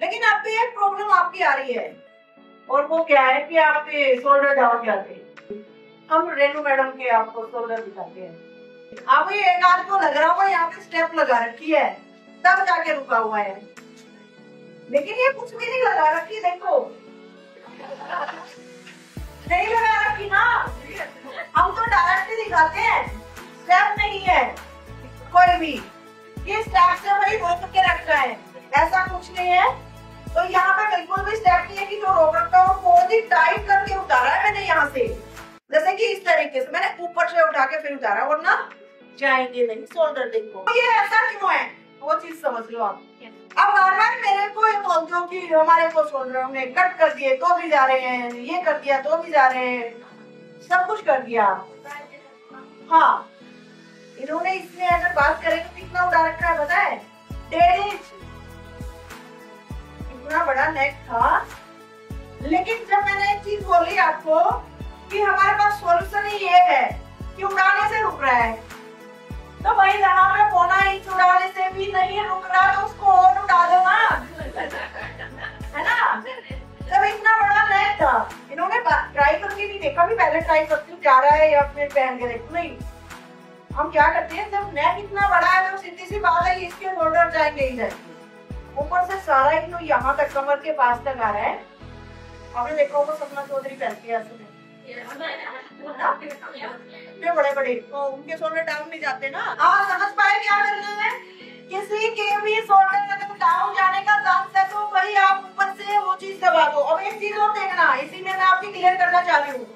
लेकिन अब भी एक प्रॉब्लम आपकी आ रही है, और वो क्या है कि आपके शोल्डर डाउन जाते हैं। हम रेनू मैडम के आपको शोल्डर दिखाते हैं। अब ये एक आध को लग रहा होगा यहाँ पे स्टेप लगा रखी है, तब जाके रुका हुआ है, लेकिन ये कुछ भी नहीं लगा रखी। देखो नहीं लगा रखी ना, हम तो डायरेक्टली दिखाते हैं, स्टेप नहीं है कोई भी। ये स्टेप से वही रोक के रखा है, ऐसा कुछ नहीं है। तो यहाँ पे बिल्कुल भी स्टेप नहीं है कि जो रोक रखा हो, बहुत ही टाइट करके उतारा है मैंने यहाँ से, जैसे कि इस तरीके से मैंने ऊपर से उठा के फिर उतारा, वरना जाएंगे नहीं। शोल्डर देखो ये ऐसा क्यों है, वो चीज समझ लो आप। अब बार बार मेरे को ये बोलते हो कि हमारे को शोल्डर हमने कट कर दिए तो भी जा रहे हैं, ये कर दिया तो भी जा रहे हैं, सब कुछ कर दिया। हाँ, इन्होंने इसमें अगर बात करें तो कितना उड़ा रखा है पता है, 1.5 इंच। इतना बड़ा नेक था, लेकिन जब मैंने एक चीज बोली आपको कि हमारे पास सॉल्यूशन ही ये है कि उड़ाने से रुक रहा है, तो भाई जहाँ पे 1.25 इंच उड़ाने से भी नहीं रुक रहा तो उसको और उड़ा दो ना, है ना। जब इतना बड़ा नेक था, इन्होंने ट्राई करके नहीं देखा भी, पहले ट्राई करती हूँ जा रहा है या फिर पहन के देखो, नहीं। हम क्या करते हैं, जब नेक इतना बड़ा है तो सीधी सी बात है इसके शोल्डर जाएंगे ही जाएंगे। ऊपर से सारा ही यहाँ तक कमर के पास तक आ रहा है। आपने देखा होगा सपना चौधरी पहनती है ऐसे, बड़े बड़े, तो उनके शोल्डर डाउन नहीं जाते ना। आप समझ पाए क्या करना है, किसी के भी शोल्डर अगर डाउन जाने का चांस है तो वही आप ऊपर से वो चीज दबा दो। अब एक चीज और देखना, इसी में मैं आपकी क्लियर करना चाह रही हूँ,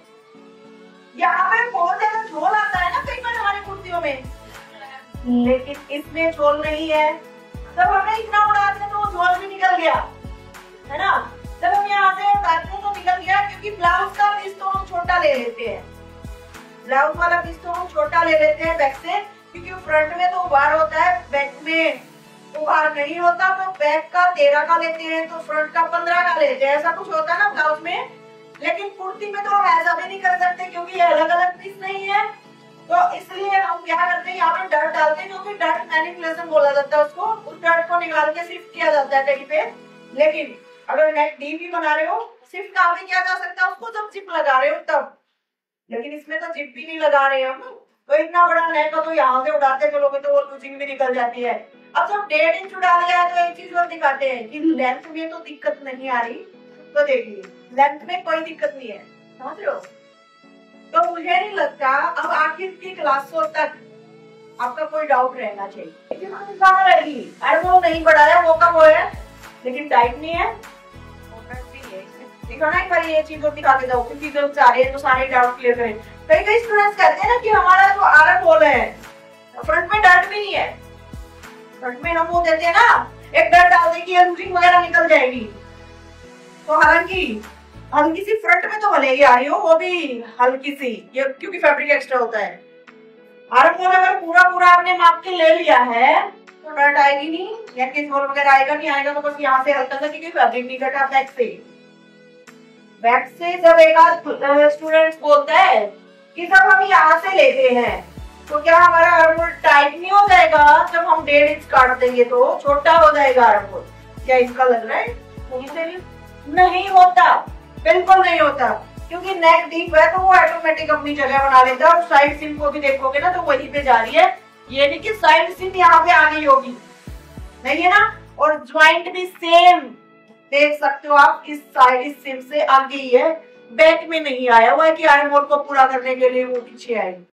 यहाँ पे बहुत ज्यादा झोल आता है ना कई बार हमारी कुर्तियों में, लेकिन इसमें झोल नहीं है। जब हमने इतना उड़ा दिया तो झोल भी निकल गया, है ना। जब हम यहाँ से उठाते हैं तो निकल गया, क्योंकि ब्लाउज का पीस तो हम छोटा ले लेते हैं, ब्लाउज वाला पीस तो हम छोटा ले लेते हैं बैक से, क्योंकि फ्रंट में तो उभार होता है, बैक में उभार नहीं होता। तो बैक का 13 का लेते हैं तो फ्रंट का 15 का लेते हैं, ऐसा कुछ होता है ना ब्लाउज में। लेकिन कुर्ती में तो हम ऐसा भी नहीं कर सकते, क्योंकि ये अलग अलग पीस नहीं है। तो इसलिए हम क्या करते हैं, यहाँ पे डर्ट डालते हैं, क्योंकि डर्ट मैनिपुलेशन बोला जाता है उसको। उस डर्ट को निकाल के शिफ्ट किया जाता है कहीं पे। लेकिन अगर नेक डीप भी बना रहे हो, शिफ्ट कहाँ भी किया जा सकता है उसको, जब जिप लगा रहे हो तब। लेकिन इसमें तो जिप भी नहीं लगा रहे हम, तो इतना बड़ा नेक हो तो यहाँ से उड़ाते चलोगे तो वो लूजिंग भी निकल जाती है। अब जब 1.5 इंच उड़ा लिया है तो एक चीज और दिखाते हैं कि लेंथ में तो दिक्कत नहीं आ रही। तो देखिए लेंथ में कोई दिक्कत नहीं है, समझ रहे हो। तो मुझे नहीं लगता अब आखिर की क्लासों तक आपका कोई डाउट रहना चाहिए। रहेगी अरे वो नहीं बढ़ा है, वो कम वो है, लेकिन टाइट नहीं है। देखो ना एक बार ये चीज और दिखा के जाओ, क्योंकि जब जा रहे हैं तो सारे डाउट क्लियर करें। कई कई स्टूडेंट्स कहते हैं ना कि हमारा जो आर्म होल है फ्रंट में डर्ट भी नहीं है, फ्रंट में हम वो देते हैं ना एक डर्ट डाल देगी लूजिंग वगैरह निकल जाएगी। तो हालांकि हल्की सी फ्रंट में तो भले ही आ रही हो, वो भी हल्की सी, ये क्योंकि फैब्रिक एक्स्ट्रा होता है। आर्म होल अगर पूरा पूरा आपने माप के ले लिया है तो डर्ट आएगी नहीं, या किस होल वगैरह आएगा नहीं आएगा, तो बस यहाँ से हल्का सा, क्योंकि फैब्रिक नहीं कटा बैक से। बैक से जब एक आध स्टूडेंट बोलता है कि जब हम यहाँ से लेते हैं तो क्या हमारा आर्म होल टाइट नहीं हो जाएगा, जब हम 1.5 इंच काट देंगे तो छोटा हो जाएगा आर्म होल, क्या इसका लग रहा है? नहीं होता, बिल्कुल नहीं होता, क्योंकि नेक डीप है तो वो ऑटोमेटिक अपनी जगह बना लेता है। और साइड सिम को भी देखोगे ना तो वहीं पे जा रही है, ये नहीं कि साइड सिम यहाँ पे आ गई होगी, नहीं है ना। और ज्वाइंट भी सेम देख सकते हो आप, इस साइड इस सिम से आगे ही है, बैक में नहीं आया हुआ है कि आर्म होल को पूरा करने के लिए वो पीछे आएगी।